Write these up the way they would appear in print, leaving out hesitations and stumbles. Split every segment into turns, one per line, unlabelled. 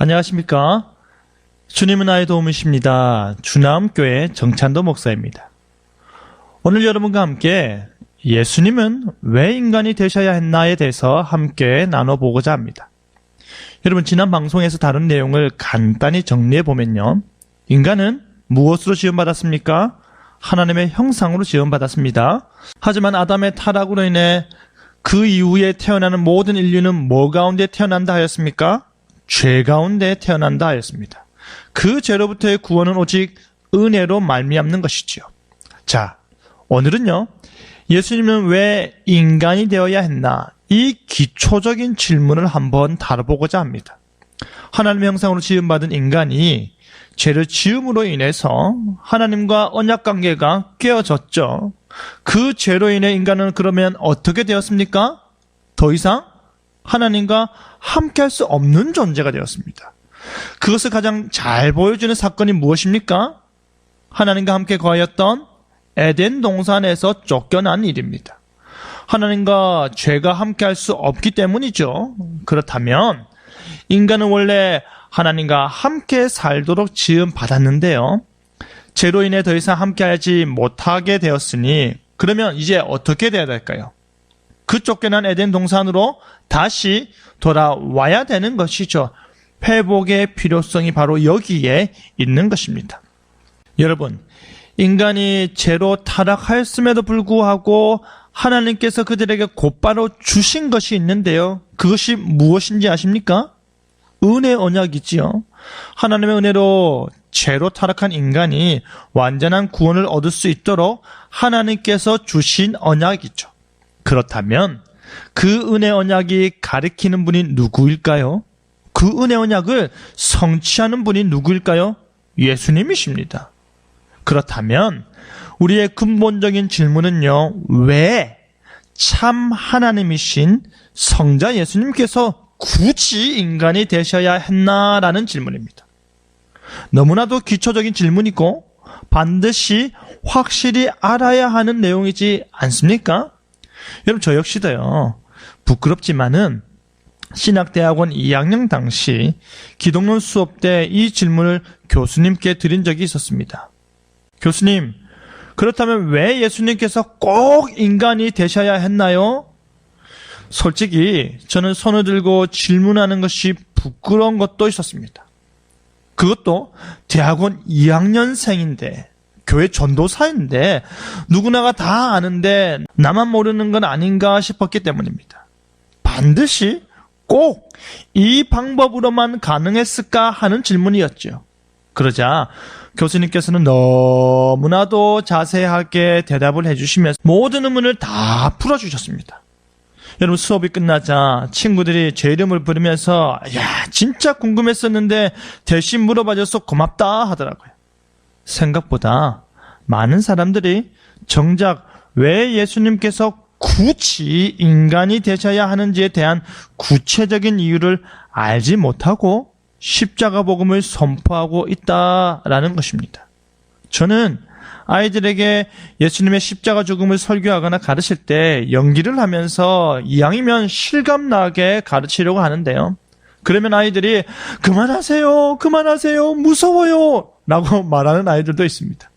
안녕하십니까? 주님은 나의 도움이십니다. 주나음교회 정찬도 목사입니다. 오늘 여러분과 함께 예수님은 왜 인간이 되셔야 했나에 대해서 함께 나눠보고자 합니다. 여러분, 지난 방송에서 다룬 내용을 간단히 정리해보면요. 인간은 무엇으로 지음받았습니까? 하나님의 형상으로 지음받았습니다. 하지만 아담의 타락으로 인해 그 이후에 태어나는 모든 인류는 뭐 가운데 태어난다 하였습니까? 죄 가운데 태어난다 하였습니다. 그 죄로부터의 구원은 오직 은혜로 말미암는 것이지요. 자, 오늘은요, 예수님은 왜 인간이 되어야 했나? 이 기초적인 질문을 한번 다뤄보고자 합니다. 하나님의 형상으로 지음받은 인간이 죄를 지음으로 인해서 하나님과 언약관계가 깨어졌죠. 그 죄로 인해 인간은 그러면 어떻게 되었습니까? 더 이상 하나님과 함께할 수 없는 존재가 되었습니다. 그것을 가장 잘 보여주는 사건이 무엇입니까? 하나님과 함께 거하였던 에덴 동산에서 쫓겨난 일입니다. 하나님과 죄가 함께할 수 없기 때문이죠. 그렇다면 인간은 원래 하나님과 함께 살도록 지음받았는데요. 죄로 인해 더 이상 함께하지 못하게 되었으니 그러면 이제 어떻게 돼야 될까요? 그 쫓겨난 에덴 동산으로 다시 돌아와야 되는 것이죠. 회복의 필요성이 바로 여기에 있는 것입니다. 여러분, 인간이 죄로 타락하였음에도 불구하고 하나님께서 그들에게 곧바로 주신 것이 있는데요. 그것이 무엇인지 아십니까? 은혜 언약이지요. 하나님의 은혜로 죄로 타락한 인간이 완전한 구원을 얻을 수 있도록 하나님께서 주신 언약이죠. 그렇다면 그 은혜 언약이 가리키는 분이 누구일까요? 그 은혜 언약을 성취하는 분이 누구일까요? 예수님이십니다. 그렇다면 우리의 근본적인 질문은요, 왜 참 하나님이신 성자 예수님께서 굳이 인간이 되셔야 했나라는 질문입니다. 너무나도 기초적인 질문이고 반드시 확실히 알아야 하는 내용이지 않습니까? 여러분, 저 역시도요, 부끄럽지만은 신학대학원 2학년 당시 기독론 수업 때 이 질문을 교수님께 드린 적이 있었습니다. 교수님, 그렇다면 왜 예수님께서 꼭 인간이 되셔야 했나요? 솔직히 저는 손을 들고 질문하는 것이 부끄러운 것도 있었습니다. 그것도 대학원 2학년생인데, 교회 전도사인데 누구나가 다 아는데 나만 모르는 건 아닌가 싶었기 때문입니다. 반드시 꼭 이 방법으로만 가능했을까 하는 질문이었죠. 그러자 교수님께서는 너무나도 자세하게 대답을 해주시면서 모든 의문을 다 풀어주셨습니다. 여러분, 수업이 끝나자 친구들이 제 이름을 부르면서 야, 진짜 궁금했었는데 대신 물어봐줘서 고맙다 하더라고요. 생각보다 많은 사람들이 정작 왜 예수님께서 굳이 인간이 되셔야 하는지에 대한 구체적인 이유를 알지 못하고 십자가 복음을 선포하고 있다라는 것입니다. 저는 아이들에게 예수님의 십자가 죽음을 설교하거나 가르칠 때 연기를 하면서 이왕이면 실감나게 가르치려고 하는데요. 그러면 아이들이 그만하세요, 그만하세요, 무서워요 라고 말하는 아이들도 있습니다.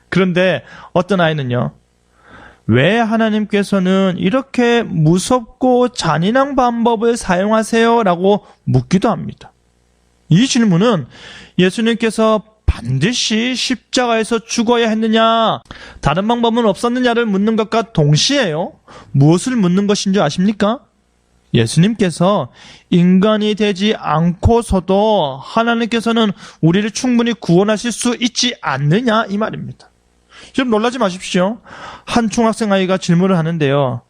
그런데 어떤 아이는요, 왜 하나님께서는 이렇게 무섭고 잔인한 방법을 사용하세요? 라고 묻기도 합니다. 이 질문은 예수님께서 반드시 십자가에서 죽어야 했느냐, 다른 방법은 없었느냐를 묻는 것과 동시에요, 무엇을 묻는 것인 줄 아십니까? 예수님께서 인간이 되지 않고서도 하나님께서는 우리를 충분히 구원하실 수 있지 않느냐, 이 말입니다. 여러분, 놀라지 마십시오. 한 중학생 아이가 질문을 하는데요.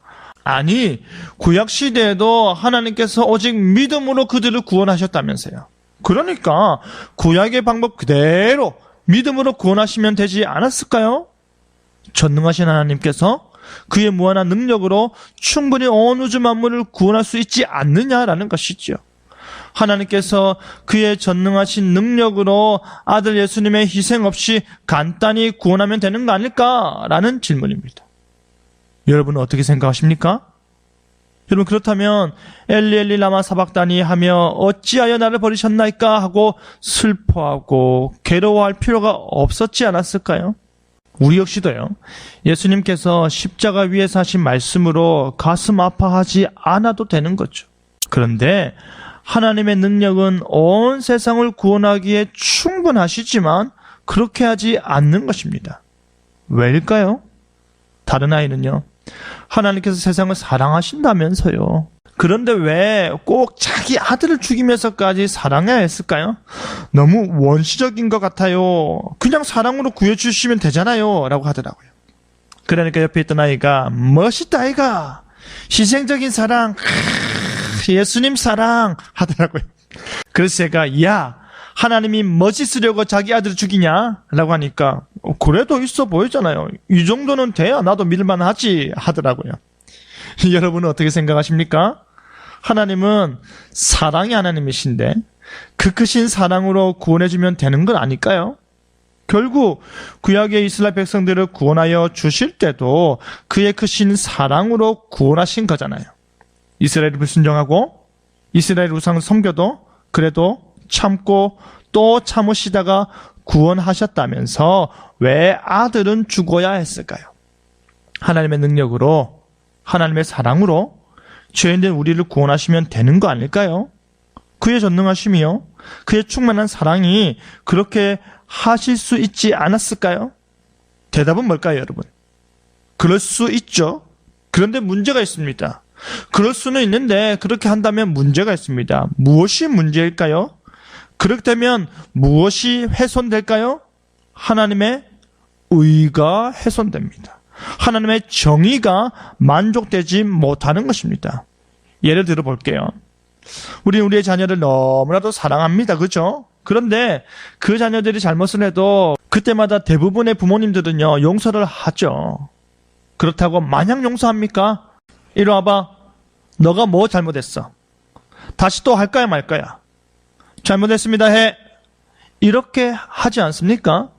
아니, 구약시대에도 하나님께서 오직 믿음으로 그들을 구원하셨다면서요. 그러니까 구약의 방법 그대로 믿음으로 구원하시면 되지 않았을까요? 전능하신 하나님께서 그의 무한한 능력으로 충분히 온 우주 만물을 구원할 수 있지 않느냐라는 것이죠. 하나님께서 그의 전능하신 능력으로 아들 예수님의 희생 없이 간단히 구원하면 되는 거 아닐까라는 질문입니다. 여러분은 어떻게 생각하십니까? 여러분, 그렇다면 엘리 엘리 라마 사박다니 하며 어찌하여 나를 버리셨나이까 하고 슬퍼하고 괴로워할 필요가 없었지 않았을까요? 우리 역시도요, 예수님께서 십자가 위에서 하신 말씀으로 가슴 아파하지 않아도 되는 거죠. 그런데 하나님의 능력은 온 세상을 구원하기에 충분하시지만 그렇게 하지 않는 것입니다. 왜일까요? 다른 아이는요, 하나님께서 세상을 사랑하신다면서요. 그런데 왜 꼭 자기 아들을 죽이면서까지 사랑해야 했을까요? 너무 원시적인 것 같아요. 그냥 사랑으로 구해주시면 되잖아요 라고 하더라고요. 그러니까 옆에 있던 아이가 멋있다 아이가, 희생적인 사랑, 예수님 사랑 하더라고요. 그래서 제가 야, 하나님이 멋있으려고 자기 아들을 죽이냐? 라고 하니까 그래도 있어 보이잖아요. 이 정도는 돼야 나도 믿을만하지 하더라고요. 여러분은 어떻게 생각하십니까? 하나님은 사랑의 하나님이신데 그 크신 사랑으로 구원해주면 되는 건 아닐까요? 결국 구약의 이스라엘 백성들을 구원하여 주실 때도 그의 크신 사랑으로 구원하신 거잖아요. 이스라엘이 불순종하고 이스라엘 우상을 섬겨도 그래도 참고 또 참으시다가 구원하셨다면서 왜 아들은 죽어야 했을까요? 하나님의 능력으로, 하나님의 사랑으로 죄인된 우리를 구원하시면 되는 거 아닐까요? 그의 전능하심이요, 그의 충만한 사랑이 그렇게 하실 수 있지 않았을까요? 대답은 뭘까요, 여러분? 그럴 수 있죠. 그런데 문제가 있습니다. 그럴 수는 있는데 그렇게 한다면 문제가 있습니다. 무엇이 문제일까요? 그렇다면 무엇이 훼손될까요? 하나님의 의가 훼손됩니다. 하나님의 정의가 만족되지 못하는 것입니다. 예를 들어 볼게요. 우리의 자녀를 너무나도 사랑합니다. 그렇죠? 그런데 그 자녀들이 잘못을 해도 그때마다 대부분의 부모님들은요, 용서를 하죠. 그렇다고 마냥 용서합니까? 이리 와봐. 너가 뭐 잘못했어? 다시 또 할까야 말까야? 잘못했습니다 해. 이렇게 하지 않습니까?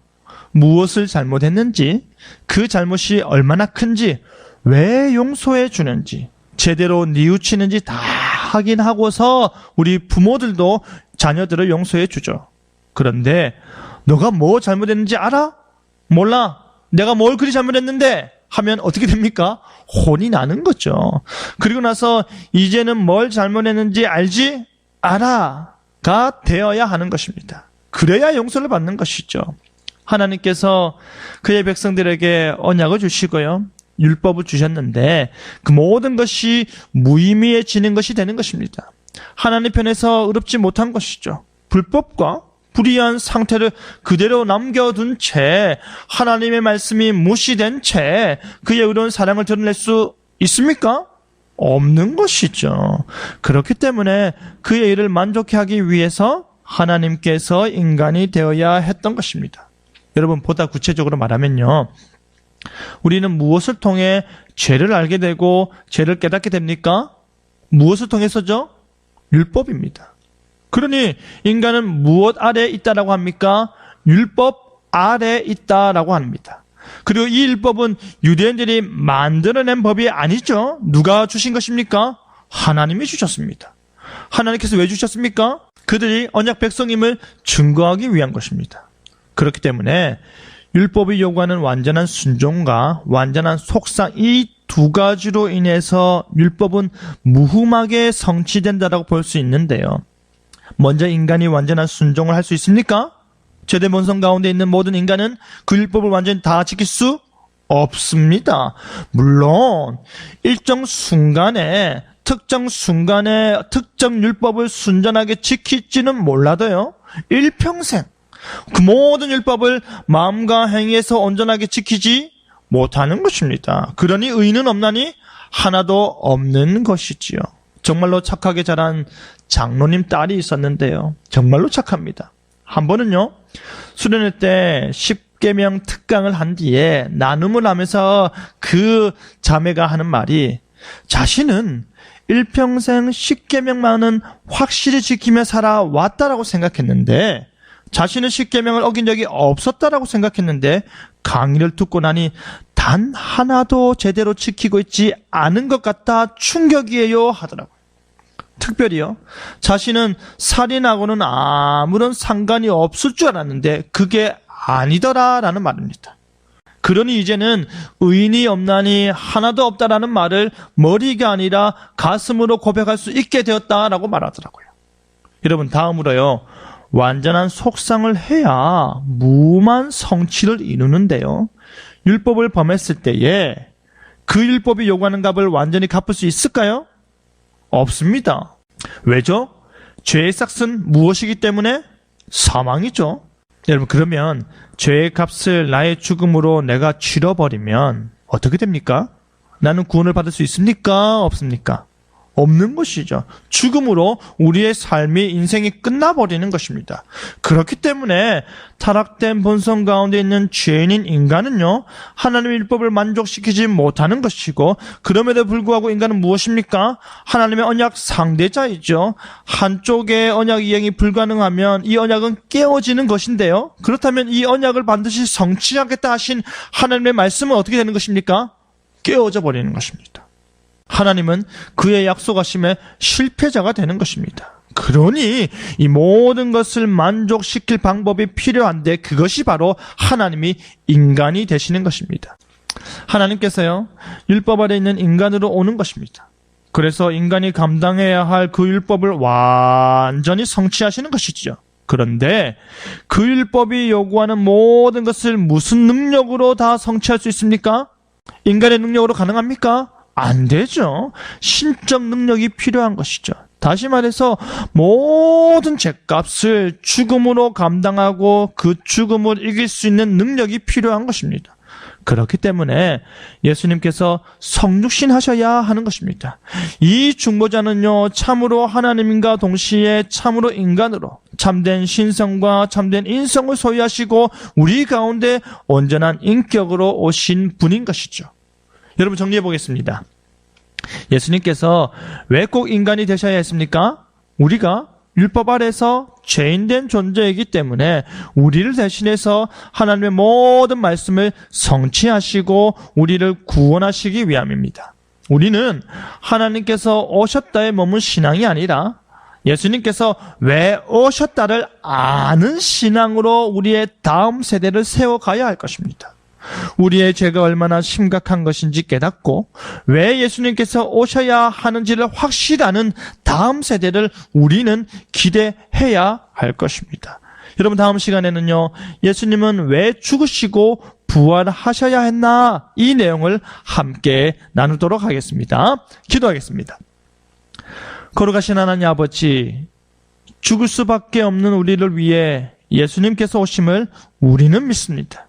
무엇을 잘못했는지, 그 잘못이 얼마나 큰지, 왜 용서해 주는지, 제대로 뉘우치는지 다 확인하고서 우리 부모들도 자녀들을 용서해 주죠. 그런데 너가 뭐 잘못했는지 알아? 몰라. 내가 뭘 그리 잘못했는데? 하면 어떻게 됩니까? 혼이 나는 거죠. 그리고 나서 이제는 뭘 잘못했는지 알지? 알아가 되어야 하는 것입니다. 그래야 용서를 받는 것이죠. 하나님께서 그의 백성들에게 언약을 주시고요, 율법을 주셨는데 그 모든 것이 무의미해지는 것이 되는 것입니다. 하나님 편에서 의롭지 못한 것이죠. 불법과 불의한 상태를 그대로 남겨둔 채, 하나님의 말씀이 무시된 채 그의 의로운 사랑을 드러낼 수 있습니까? 없는 것이죠. 그렇기 때문에 그의 일을 만족해 하기 위해서 하나님께서 인간이 되어야 했던 것입니다. 여러분, 보다 구체적으로 말하면요, 우리는 무엇을 통해 죄를 알게 되고 죄를 깨닫게 됩니까? 무엇을 통해서죠? 율법입니다. 그러니 인간은 무엇 아래에 있다라고 합니까? 율법 아래에 있다라고 합니다. 그리고 이 율법은 유대인들이 만들어낸 법이 아니죠. 누가 주신 것입니까? 하나님이 주셨습니다. 하나님께서 왜 주셨습니까? 그들이 언약 백성임을 증거하기 위한 것입니다. 그렇기 때문에 율법이 요구하는 완전한 순종과 완전한 속상, 이 두 가지로 인해서 율법은 무흠하게 성취된다라고 볼 수 있는데요. 먼저 인간이 완전한 순종을 할 수 있습니까? 죄된 본성 가운데 있는 모든 인간은 그 율법을 완전히 다 지킬 수 없습니다. 물론 일정 순간에, 특정 순간에 특정 율법을 순전하게 지킬지는 몰라도요, 일평생 그 모든 율법을 마음과 행위에서 온전하게 지키지 못하는 것입니다. 그러니 의인은 없나니 하나도 없는 것이지요. 정말로 착하게 자란 장로님 딸이 있었는데요, 정말로 착합니다. 한 번은요, 수련회 때 10계명 특강을 한 뒤에 나눔을 하면서 그 자매가 하는 말이, 자신은 일평생 10계명만은 확실히 지키며 살아왔다라고 생각했는데 자신은 십계명을 어긴 적이 없었다라고 생각했는데 강의를 듣고 나니 단 하나도 제대로 지키고 있지 않은 것 같다 충격이에요 하더라고요. 특별히요, 자신은 살인하고는 아무런 상관이 없을 줄 알았는데 그게 아니더라라는 말입니다. 그러니 이제는 의인이 없나니 하나도 없다라는 말을 머리가 아니라 가슴으로 고백할 수 있게 되었다라고 말하더라고요. 여러분, 다음으로요, 완전한 속상을 해야 무한 성취를 이루는데요, 율법을 범했을 때에 그 율법이 요구하는 값을 완전히 갚을 수 있을까요? 없습니다. 왜죠? 죄의 삭은 무엇이기 때문에? 사망이죠. 여러분, 그러면 죄의 값을 나의 죽음으로 내가 치러버리면 어떻게 됩니까? 나는 구원을 받을 수 있습니까? 없습니까? 없는 것이죠. 죽음으로 우리의 삶이, 인생이 끝나버리는 것입니다. 그렇기 때문에 타락된 본성 가운데 있는 죄인인 인간은요, 하나님의 율법을 만족시키지 못하는 것이고, 그럼에도 불구하고 인간은 무엇입니까? 하나님의 언약 상대자이죠. 한쪽의 언약 이행이 불가능하면 이 언약은 깨어지는 것인데요, 그렇다면 이 언약을 반드시 성취하겠다 하신 하나님의 말씀은 어떻게 되는 것입니까? 깨어져 버리는 것입니다. 하나님은 그의 약속하심에 실패자가 되는 것입니다. 그러니 이 모든 것을 만족시킬 방법이 필요한데 그것이 바로 하나님이 인간이 되시는 것입니다. 하나님께서요, 율법 아래 있는 인간으로 오는 것입니다. 그래서 인간이 감당해야 할 그 율법을 완전히 성취하시는 것이죠. 그런데 그 율법이 요구하는 모든 것을 무슨 능력으로 다 성취할 수 있습니까? 인간의 능력으로 가능합니까? 안 되죠. 신적 능력이 필요한 것이죠. 다시 말해서 모든 죄값을 죽음으로 감당하고 그 죽음을 이길 수 있는 능력이 필요한 것입니다. 그렇기 때문에 예수님께서 성육신 하셔야 하는 것입니다. 이 중보자는요, 참으로 하나님과 동시에 참으로 인간으로 참된 신성과 참된 인성을 소유하시고 우리 가운데 온전한 인격으로 오신 분인 것이죠. 여러분, 정리해 보겠습니다. 예수님께서 왜 꼭 인간이 되셔야 했습니까? 우리가 율법 아래서 죄인된 존재이기 때문에 우리를 대신해서 하나님의 모든 말씀을 성취하시고 우리를 구원하시기 위함입니다. 우리는 하나님께서 오셨다에 머문 신앙이 아니라 예수님께서 왜 오셨다를 아는 신앙으로 우리의 다음 세대를 세워가야 할 것입니다. 우리의 죄가 얼마나 심각한 것인지 깨닫고 왜 예수님께서 오셔야 하는지를 확실히 아는 다음 세대를 우리는 기대해야 할 것입니다. 여러분, 다음 시간에는요, 예수님은 왜 죽으시고 부활하셔야 했나, 이 내용을 함께 나누도록 하겠습니다. 기도하겠습니다. 거룩하신 하나님 아버지, 죽을 수밖에 없는 우리를 위해 예수님께서 오심을 우리는 믿습니다.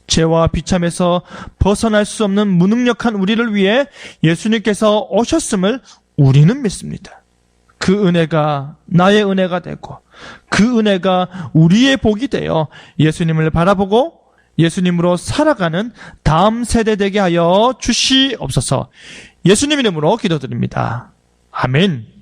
죄와 비참에서 벗어날 수 없는 무능력한 우리를 위해 예수님께서 오셨음을 우리는 믿습니다. 그 은혜가 나의 은혜가 되고 그 은혜가 우리의 복이 되어 예수님을 바라보고 예수님으로 살아가는 다음 세대 되게 하여 주시옵소서. 예수님 이름으로 기도드립니다. 아멘.